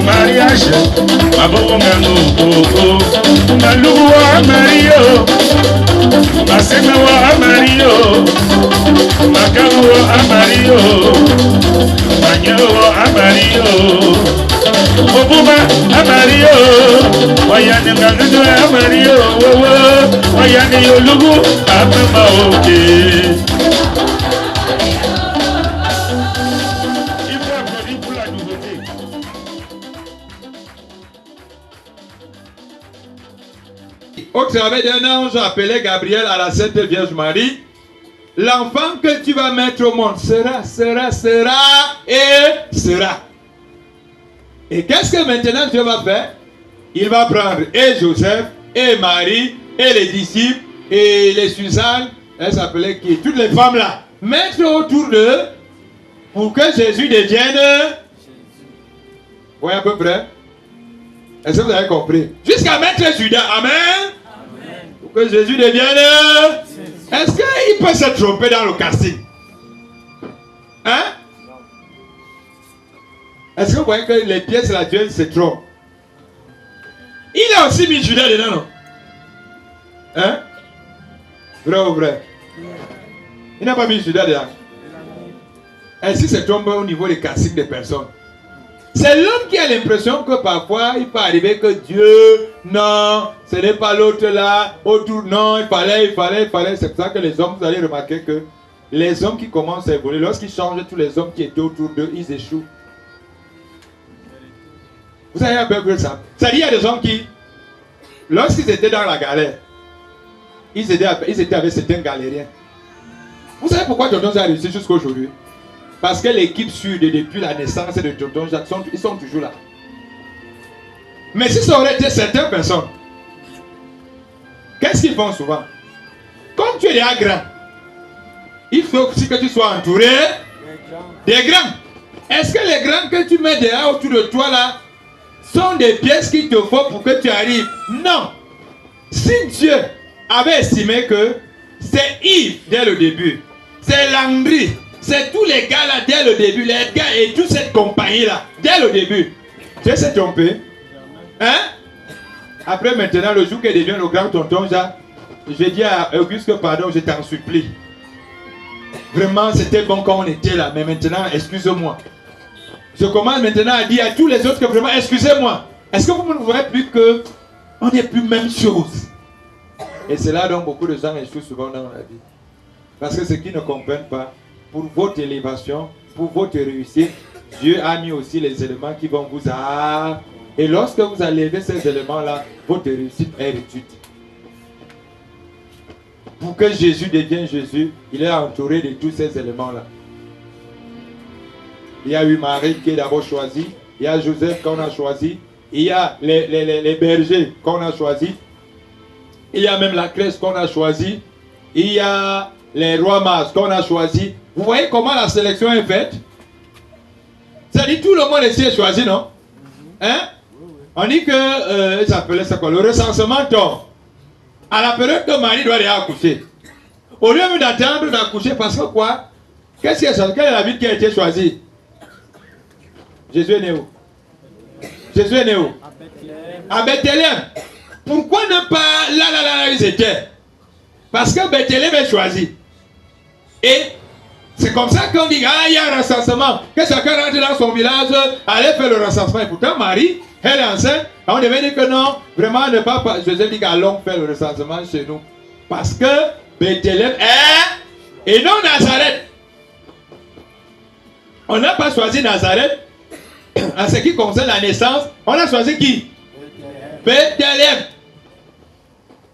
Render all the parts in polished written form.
mariage, mabonga no malugu wa Mario, masema wa Mario, makamu wa Mario, manyo wa Mario, obuma Mario, wayane ngandu wa Mario, wayane yolugu amama oke. Au travers d'un ange appelé Gabriel à la Sainte Vierge Marie, l'enfant que tu vas mettre au monde sera et sera. Et qu'est-ce que maintenant Dieu va faire? Il va prendre et Joseph, et Marie, et les disciples, et les Suzanne, elle s'appelait qui? Toutes les femmes là, mettre autour d'eux pour que Jésus devienne. Oui, à peu près. Est-ce que vous avez compris? Jusqu'à mettre Judas. Amen. Pour que Jésus devienne. Est-ce qu'il peut se tromper dans le casting? Hein? Est-ce que vous voyez que les pièces là, Dieu se trompent? Il a aussi mis Judas dedans, non? Hein? Vrai ou vrai? Il n'a pas mis Judas dedans. Est-ce qu'il se trompe au niveau des castings des personnes? C'est l'homme qui a l'impression que parfois il peut arriver que Dieu, non, ce n'est pas l'autre là, autour, non, il fallait. C'est pour ça que les hommes, vous allez remarquer que les hommes qui commencent à évoluer, lorsqu'ils changent tous les hommes qui étaient autour d'eux, ils échouent. Vous savez un peu plus ça. C'est-à-dire, il y a des hommes qui, lorsqu'ils étaient dans la galère, ils étaient avec certains galériens. Vous savez pourquoi Tonton a réussi jusqu'à aujourd'hui? Parce que l'équipe sud, depuis la naissance de Tonton Jacques, ils sont toujours là. Mais si ça aurait été certaines personnes, qu'est-ce qu'ils font souvent? Comme tu es déjà grand, il faut aussi que tu sois entouré des grands. Est-ce que les grands que tu mets derrière autour de toi là sont des pièces qu'il te faut pour que tu arrives? Non. Si Dieu avait estimé que c'est Yves dès le début, c'est Landry, c'est tous les gars là dès le début, les gars et toute cette compagnie là, dès le début, Dieu s'est trompé. Hein? Après maintenant, le jour qu'il devient le grand tonton Jacques, je dis à Auguste que pardon, je t'en supplie. Vraiment, c'était bon quand on était là, mais maintenant, excusez-moi. Je commence maintenant à dire à tous les autres que vraiment, excusez-moi. Est-ce que vous ne voyez plus que on n'est plus même chose? Et c'est là dont beaucoup de gens échouent souvent dans la vie. Parce que ceux qui ne comprennent pas, pour votre élévation, pour votre réussite, Dieu a mis aussi les éléments qui vont vous aider. Et lorsque vous allez lever ces éléments-là, votre réussite est réduite. Pour que Jésus devienne Jésus, il est entouré de tous ces éléments-là. Il y a eu Marie qui est d'abord choisie, il y a Joseph qu'on a choisi, il y a les bergers qu'on a choisis, il y a même la crèche qu'on a choisie, il y a les rois mages qu'on a choisis. Vous voyez comment la sélection est faite? C'est-à-dire tout le monde est choisi, non? Hein? On dit que, ça s'appelait ça quoi? Le recensement tombe. À la période que Marie doit aller accoucher. Au lieu d'attendre d'accoucher, parce que quoi? Qu'est-ce qui est choisi? Quelle est la ville qui a été choisie? Jésus est né où? Jésus est né où? À Bethléem. Pourquoi ne pas là ils étaient? Parce que Bethléem est choisi. Et c'est comme ça qu'on dit, ah, il y a un recensement. Que chacun rentre dans son village, allez faire le recensement. Et pourtant, Marie, elle est enceinte. On devait dire que non, vraiment, ne pas. Joseph dit qu'allons faire le recensement chez nous. Parce que Bethléem est. Et non Nazareth. On n'a pas choisi Nazareth. En ce qui concerne la naissance, on a choisi qui? Bethléem.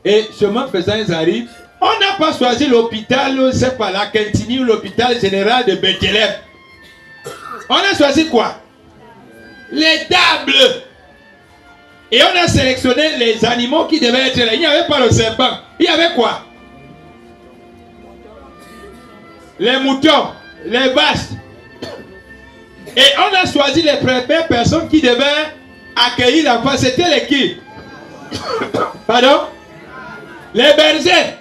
Et chemin faisant, ils arrivent. On n'a pas choisi l'hôpital, c'est pas la Quintini ou l'hôpital général de Bethléem. On a choisi quoi? Les tables. Et on a sélectionné les animaux qui devaient être là. Il n'y avait pas le serpent. Il y avait quoi? Les moutons, les vaches. Et on a choisi les premières personnes qui devaient accueillir l'enfant. C'était les qui? Pardon? Les bergers.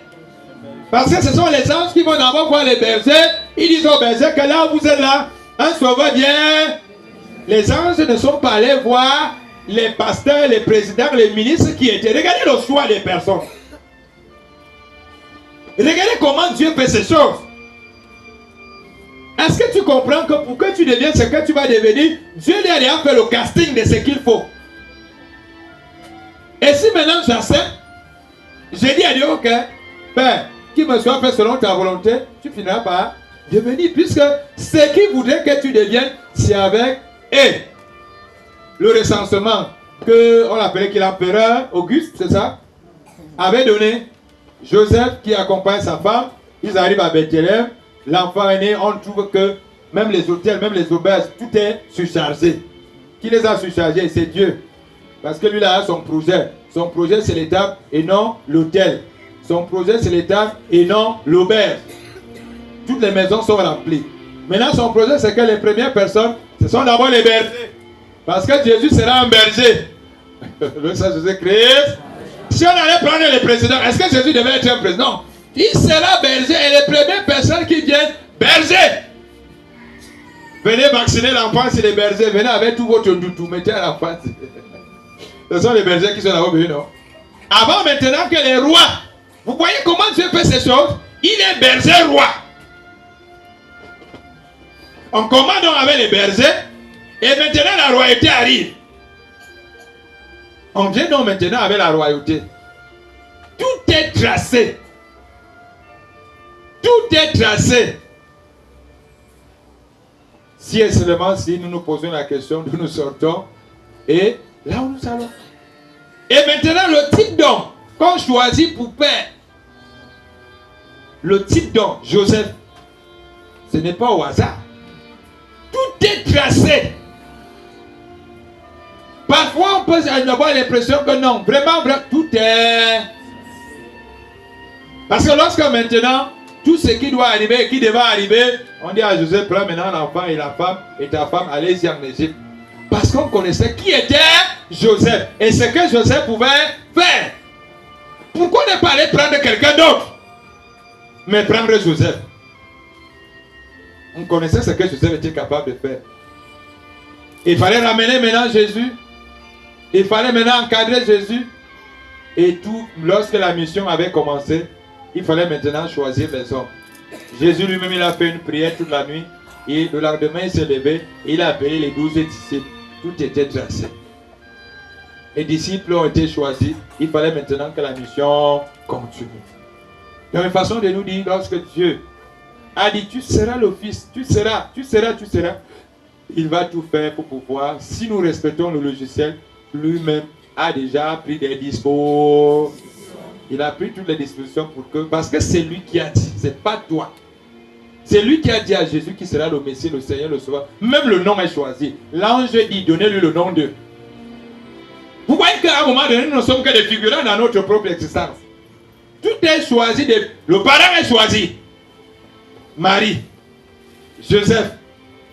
Parce que ce sont les anges qui vont d'abord voir les bergers. Ils disent aux bergers que là où vous êtes là, un sauveur vient. Les anges ne sont pas allés voir les pasteurs, les présidents, les ministres qui étaient. Regardez le choix des personnes. Regardez comment Dieu fait ces choses. Est-ce que tu comprends que pour que tu deviennes ce que tu vas devenir, Dieu lui a déjà fait le casting de ce qu'il faut. Et si maintenant j'accepte, j'ai dit à Dieu, ok, Père, qu'il me soit fait selon ta volonté, tu finiras par devenir, puisque ce qu'il voudrait que tu deviennes, c'est avec le recensement que on appelait qu'il l'empereur Auguste, c'est ça, avait donné. Joseph qui accompagne sa femme, ils arrivent à Bethléem, l'enfant est né, on trouve que même les hôtels, même les auberges, tout est surchargé. Qui les a surchargés? C'est Dieu. Parce que lui là a son projet. Son projet c'est l'étape et non l'hôtel. Son projet c'est l'étape et non l'auberge. Toutes les maisons sont remplies. Maintenant son projet c'est que les premières personnes, ce sont d'abord les bergers. Parce que Jésus sera un berger. Le Saint Jésus-Christ. Si on allait prendre les présidents, est-ce que Jésus devait être un président? Il sera berger et les premières personnes qui viennent, berger. Venez vacciner l'enfant, c'est les bergers. Venez avec tout votre doutou, mettez à l'enfant. Ce sont les bergers qui sont là-haut, non? Avant maintenant que les rois, vous voyez comment Dieu fait ces choses? Il est berger roi. On commande avec les bergers et maintenant la royauté arrive. On vient donc maintenant avec la royauté. Tout est tracé. Tout est tracé. Si et seulement si nous nous posons la question d'où nous sortons et là où nous allons. Et maintenant le type don qu'on choisit pour père. Le type don, Joseph, ce n'est pas au hasard. Tout est tracé. Parfois, on peut avoir l'impression que non, vraiment, tout est... Parce que lorsque maintenant, tout ce qui doit arriver, qui devait arriver, on dit à Joseph, prends maintenant l'enfant et la femme, et ta femme, allez-y en Égypte. Parce qu'on connaissait qui était Joseph, et ce que Joseph pouvait faire. Pourquoi ne pas aller prendre quelqu'un d'autre, mais prendre Joseph? On connaissait ce que Joseph était capable de faire. Il fallait ramener maintenant Jésus. Il fallait maintenant encadrer Jésus. Et tout, lorsque la mission avait commencé, il fallait maintenant choisir les hommes. Jésus lui-même, il a fait une prière toute la nuit. Et le lendemain, il s'est levé. Et il a appelé les 12 disciples. Tout était tracé. Les disciples ont été choisis. Il fallait maintenant que la mission continue. Donc, une façon de nous dire, lorsque Dieu a dit, tu seras le Fils, tu seras. Il va tout faire pour pouvoir, si nous respectons le logiciel, lui-même a déjà pris des dispositions. Il a pris toutes les dispositions pour que, parce que c'est lui qui a dit, c'est pas toi. C'est lui qui a dit à Jésus qui sera le Messie, le Seigneur, le Sauveur. Même le nom est choisi. L'ange dit, donnez-lui le nom de. Vous voyez qu'à un moment donné, nous ne sommes que des figurants dans notre propre existence. Tout est choisi, le parent est choisi. Marie, Joseph,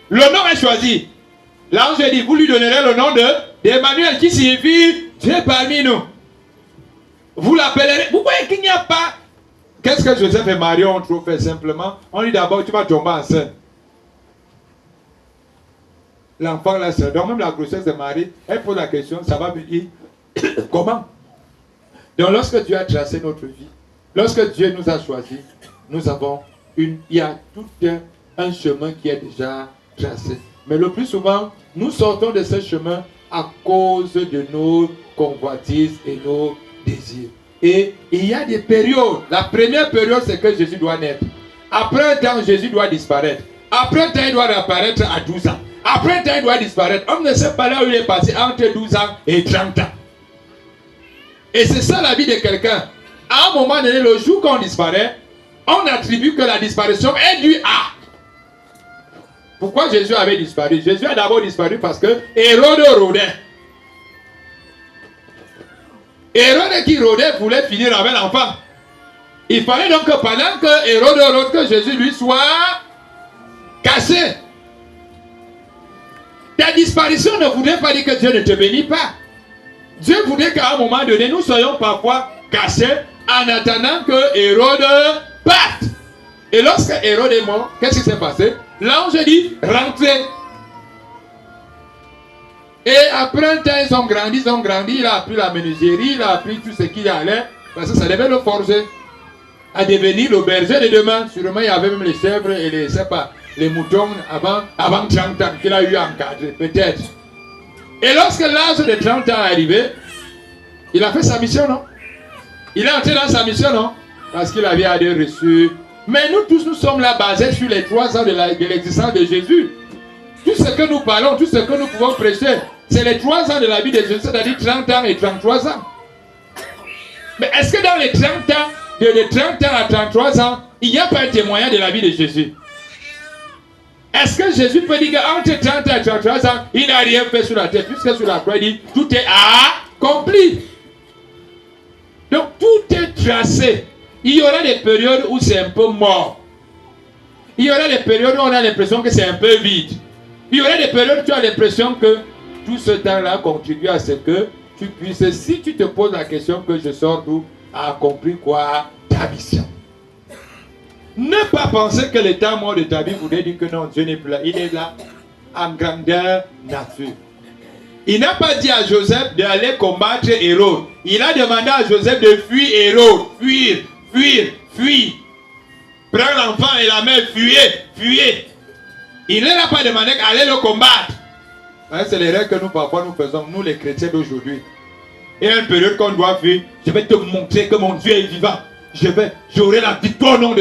le nom est choisi. L'ange dit, vous lui donnerez le nom d'Emmanuel, qui signifie Dieu parmi nous. Vous l'appellerez. Vous voyez qu'il n'y a pas. Qu'est-ce que Joseph et Marie ont trop fait simplement? On dit d'abord, tu vas tomber enceinte. L'enfant là, c'est donc même la grossesse de Marie, elle pose la question, ça va me dire comment? Donc lorsque Dieu a tracé notre vie, lorsque Dieu nous a choisis, nous avons il y a tout un chemin qui est déjà tracé. Mais le plus souvent, nous sortons de ce chemin à cause de nos convoitises et nos désirs. Et il y a des périodes. La première période, c'est que Jésus doit naître. Après un temps, Jésus doit disparaître. Après un temps, il doit réapparaître à 12 ans. Après un temps, il doit disparaître. On ne sait pas là où il est passé entre 12 ans et 30 ans. Et c'est ça la vie de quelqu'un. À un moment donné, le jour qu'on disparaît, on attribue que la disparition est due à... Pourquoi Jésus avait disparu? Jésus a d'abord disparu parce que Hérode rôdait. Hérode qui rôdait voulait finir avec l'enfant. Il fallait donc que pendant que Hérode rôde, que Jésus lui soit caché. Ta disparition ne voudrait pas dire que Dieu ne te bénit pas. Dieu voudrait qu'à un moment donné, nous soyons parfois cachés en attendant que Hérode parte. Et lorsque Hérode est mort, qu'est-ce qui s'est passé? L'ange dit, rentrez. Et après un temps, ils ont grandi, il a appris la menuiserie, il a appris tout ce qu'il allait, parce que ça devait le forger à devenir le berger de demain. Sûrement, il y avait même les chèvres et les moutons avant 30 ans qu'il a eu encadré, peut-être. Et lorsque l'âge de 30 ans est arrivé, il a fait sa mission, non? Il est entré dans sa mission, non? Parce qu'il avait à dire reçu. Mais nous tous, nous sommes là basés sur les 3 ans de l'existence de Jésus. Tout ce que nous parlons, tout ce que nous pouvons prêcher, c'est les 3 ans de la vie de Jésus, c'est-à-dire 30 ans et 33 ans. Mais est-ce que dans les 30 ans, de 30 ans à 33 ans, il n'y a pas un témoignage de la vie de Jésus? Est-ce que Jésus peut dire qu'entre 30 ans et 33 ans, il n'a rien fait sur la terre, puisque sur la croix, il dit, tout est accompli. Donc tout est tracé. Il y aura des périodes où c'est un peu mort. Il y aura des périodes où on a l'impression que c'est un peu vide. Il y aura des périodes où tu as l'impression que tout ce temps-là contribue à ce que tu puisses, si tu te poses la question que je sors d'où, à accomplir quoi? Ta mission. Ne pas penser que le temps mort de ta vie voudrait dire que non, Dieu n'est plus là. Il est là en grandeur nature. Il n'a pas dit à Joseph d'aller combattre Hérode. Il a demandé à Joseph de fuir Hérode. Fuir. Prends l'enfant et la mère, fuyez. Il ne l'a pas demandé d'aller le combattre. C'est l'erreur que nous parfois nous faisons, nous les chrétiens d'aujourd'hui. Et à une période qu'on doit fuir, je vais te montrer que mon Dieu est vivant. J'aurai la victoire, non.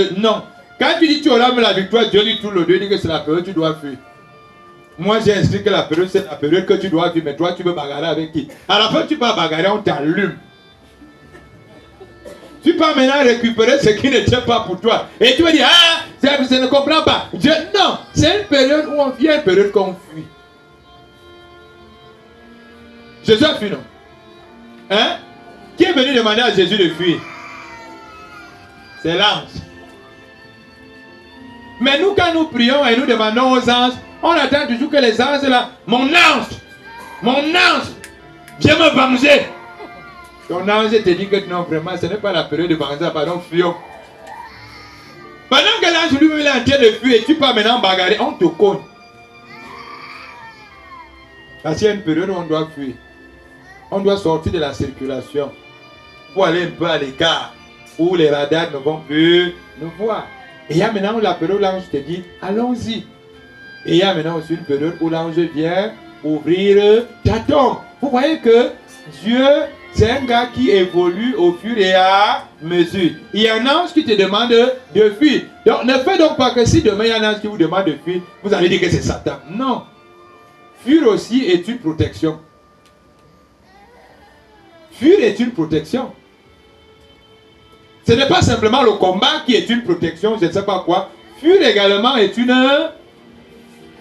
Quand tu dis tu auras la victoire, Dieu dit tout le Dieu dit que c'est la période que tu dois fuir. Moi j'ai inscrit que la période c'est la période que tu dois fuir, mais toi tu veux bagarrer avec qui? À la fin tu vas bagarrer, on t'allume. Tu peux maintenant récupérer ce qui n'était pas pour toi. Et tu vas dire, je ne comprends pas. Non, c'est une période où on vient, une période qu'on fuit. Jésus a fui, non? Hein? Qui est venu demander à Jésus de fuir? C'est l'ange. Mais nous, quand nous prions et nous demandons aux anges, on attend toujours que les anges là, mon ange, viens me venger. Ton ange te dit que non, vraiment, ce n'est pas la période de venger, pardon, fuyons. Pendant que l'ange lui-même est en train de fuir et tu peux maintenant bagarrer, on te cogne. Parce qu'il y a une période où on doit fuir. On doit sortir de la circulation pour aller un peu à l'écart où les radars ne vont plus nous voir. Et il y a maintenant la période où l'ange te dit, allons-y. Et il y a maintenant aussi une période où l'ange vient ouvrir ta tombe. Vous voyez que Dieu, c'est un gars qui évolue au fur et à mesure. Il y a un ange qui te demande de fuir. Donc ne faites donc pas que si demain il y a un ange qui vous demande de fuir, vous allez dire que c'est Satan. Non. Fuir aussi est une protection. Fuir est une protection. Ce n'est pas simplement le combat qui est une protection, je ne sais pas quoi. Fuir également est une...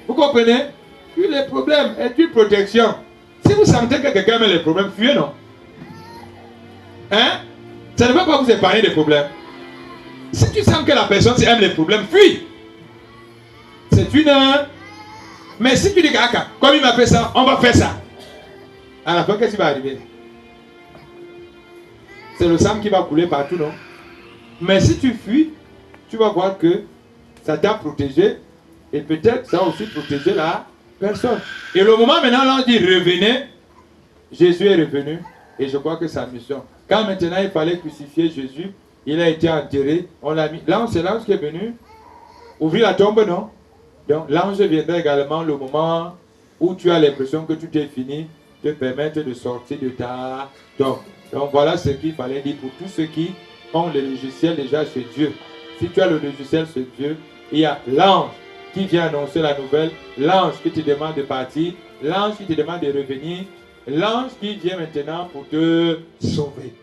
Vous comprenez? Fuir les problèmes est une protection. Si vous sentez que quelqu'un met les problèmes, fuyez, non? Hein? Ça ne va pas vous épargner des problèmes. Si tu sens que la personne aime les problèmes, fuis. C'est une... Mais si tu dis, comme il m'a fait ça, on va faire ça. À la fin, qu'est-ce qui va arriver? C'est le sang qui va couler partout, non? Mais si tu fuis, tu vas voir que ça t'a protégé et peut-être ça a aussi protégé la personne. Et le moment maintenant, là, on dit revenez, Jésus est revenu et je crois que c'est sa mission. Quand maintenant il fallait crucifier Jésus, il a été enterré, on l'a mis. Là, c'est l'ange qui est venu ouvrir la tombe, non? Donc l'ange viendra également le moment où tu as l'impression que tout est fini, te permettre de sortir de ta tombe. Donc voilà ce qu'il fallait dire pour tous ceux qui ont le logiciel déjà chez Dieu. Si tu as le logiciel chez Dieu, il y a l'ange qui vient annoncer la nouvelle, l'ange qui te demande de partir, l'ange qui te demande de revenir, l'ange qui vient maintenant pour te sauver.